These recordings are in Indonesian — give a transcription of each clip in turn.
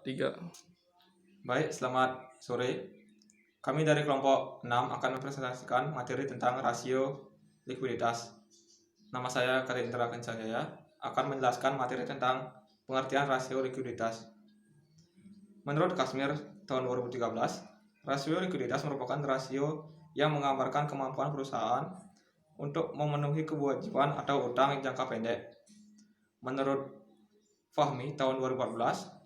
3. Baik, selamat sore. Kami dari kelompok 6 akan mempresentasikan materi tentang rasio likuiditas. Nama saya Karindra Kencana akan menjelaskan materi tentang pengertian rasio likuiditas. Menurut Kasmir tahun 2013, rasio likuiditas merupakan rasio yang menggambarkan kemampuan perusahaan untuk memenuhi kewajiban atau utang jangka pendek. Menurut Fahmi tahun 2014,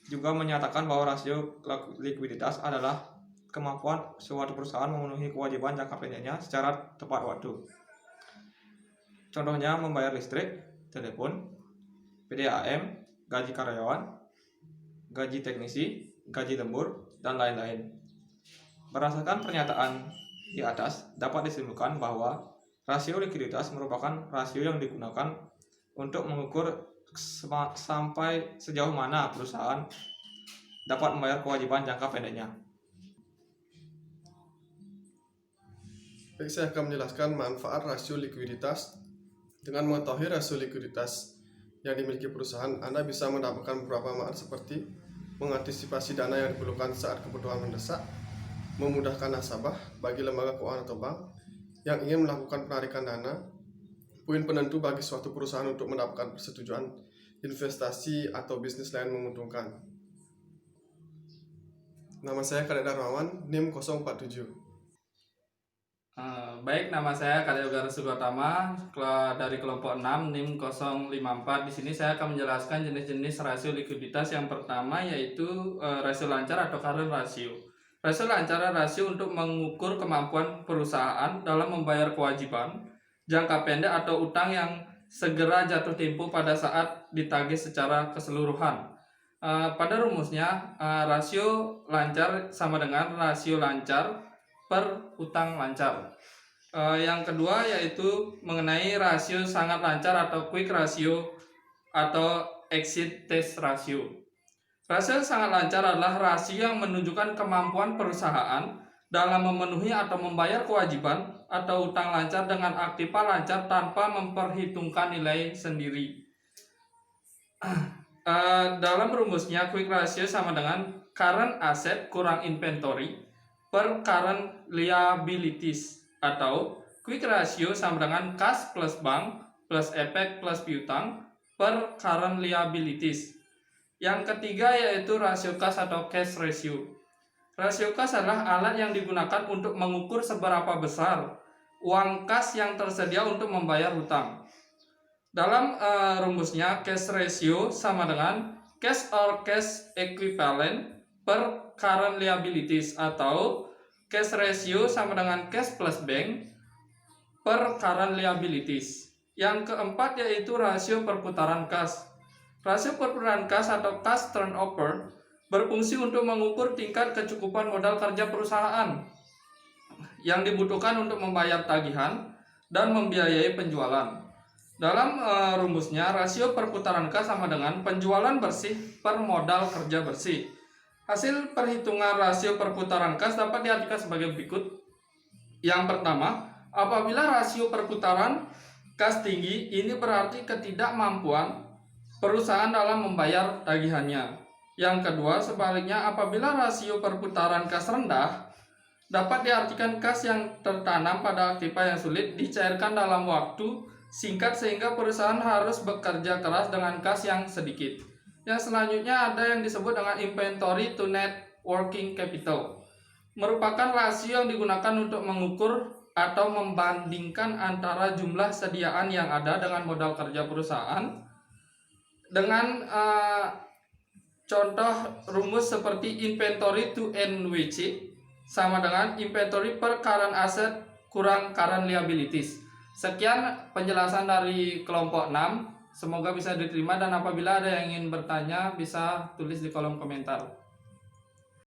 juga menyatakan bahwa rasio likuiditas adalah kemampuan suatu perusahaan memenuhi kewajiban jangka pendeknya secara tepat waktu. Contohnya membayar listrik, telepon, PDAM, gaji karyawan, gaji teknisi, gaji lembur, dan lain-lain. Berdasarkan pernyataan di atas, dapat disimpulkan bahwa rasio likuiditas merupakan rasio yang digunakan untuk mengukur sampai sejauh mana perusahaan dapat membayar kewajiban jangka pendeknya. Baik, saya akan menjelaskan manfaat rasio likuiditas. Dengan mengetahui rasio likuiditas yang dimiliki perusahaan, Anda bisa mendapatkan beberapa manfaat seperti mengantisipasi dana yang diperlukan saat kebutuhan mendesak, memudahkan nasabah bagi lembaga keuangan atau bank yang ingin melakukan penarikan dana, poin penentu bagi suatu perusahaan untuk mendapatkan persetujuan investasi atau bisnis lain menguntungkan. Nama saya Khalid Darmawan, NIM 047. Baik, nama saya Karya Yoga Sugotama dari kelompok 6 NIM 054. Di sini saya akan menjelaskan jenis-jenis rasio likuiditas. Yang pertama yaitu rasio lancar atau current ratio. Rasio lancar adalah rasio untuk mengukur kemampuan perusahaan dalam membayar kewajiban jangka pendek atau utang yang segera jatuh tempo pada saat ditagih secara keseluruhan. Pada rumusnya, rasio lancar sama dengan rasio lancar per utang lancar. Yang kedua yaitu mengenai rasio sangat lancar atau quick ratio atau exit test ratio. Rasio sangat lancar adalah rasio yang menunjukkan kemampuan perusahaan dalam memenuhi atau membayar kewajiban atau utang lancar dengan aktiva lancar tanpa memperhitungkan nilai sendiri. Dalam rumusnya, quick ratio sama dengan current asset kurang inventory per current liabilities, atau quick ratio sama dengan cash plus bank plus efek plus piutang per current liabilities. Yang ketiga yaitu rasio kas atau cash ratio. Rasio kas adalah alat yang digunakan untuk mengukur seberapa besar uang kas yang tersedia untuk membayar hutang. Dalam rumusnya, cash ratio sama dengan cash or cash equivalent per current liabilities, atau cash ratio sama dengan cash plus bank per current liabilities. Yang keempat yaitu rasio perputaran kas. Rasio perputaran kas atau cash turnover berfungsi untuk mengukur tingkat kecukupan modal kerja perusahaan yang dibutuhkan untuk membayar tagihan dan membiayai penjualan. Dalam rumusnya, rasio perputaran kas sama dengan penjualan bersih per modal kerja bersih. Hasil perhitungan rasio perputaran kas dapat diartikan sebagai berikut. Yang pertama, apabila rasio perputaran kas tinggi, ini berarti ketidakmampuan perusahaan dalam membayar tagihannya. Yang kedua, sebaliknya, apabila rasio perputaran kas rendah, dapat diartikan kas yang tertanam pada aktiva yang sulit dicairkan dalam waktu singkat sehingga perusahaan harus bekerja keras dengan kas yang sedikit. Yang selanjutnya ada yang disebut dengan inventory to net working capital. Merupakan rasio yang digunakan untuk mengukur atau membandingkan antara jumlah sediaan yang ada dengan modal kerja perusahaan. Dengan contoh rumus seperti inventory to NWC sama dengan inventory per current asset kurang current liabilities. Sekian penjelasan dari kelompok 6. Semoga bisa diterima, dan apabila ada yang ingin bertanya bisa tulis di kolom komentar.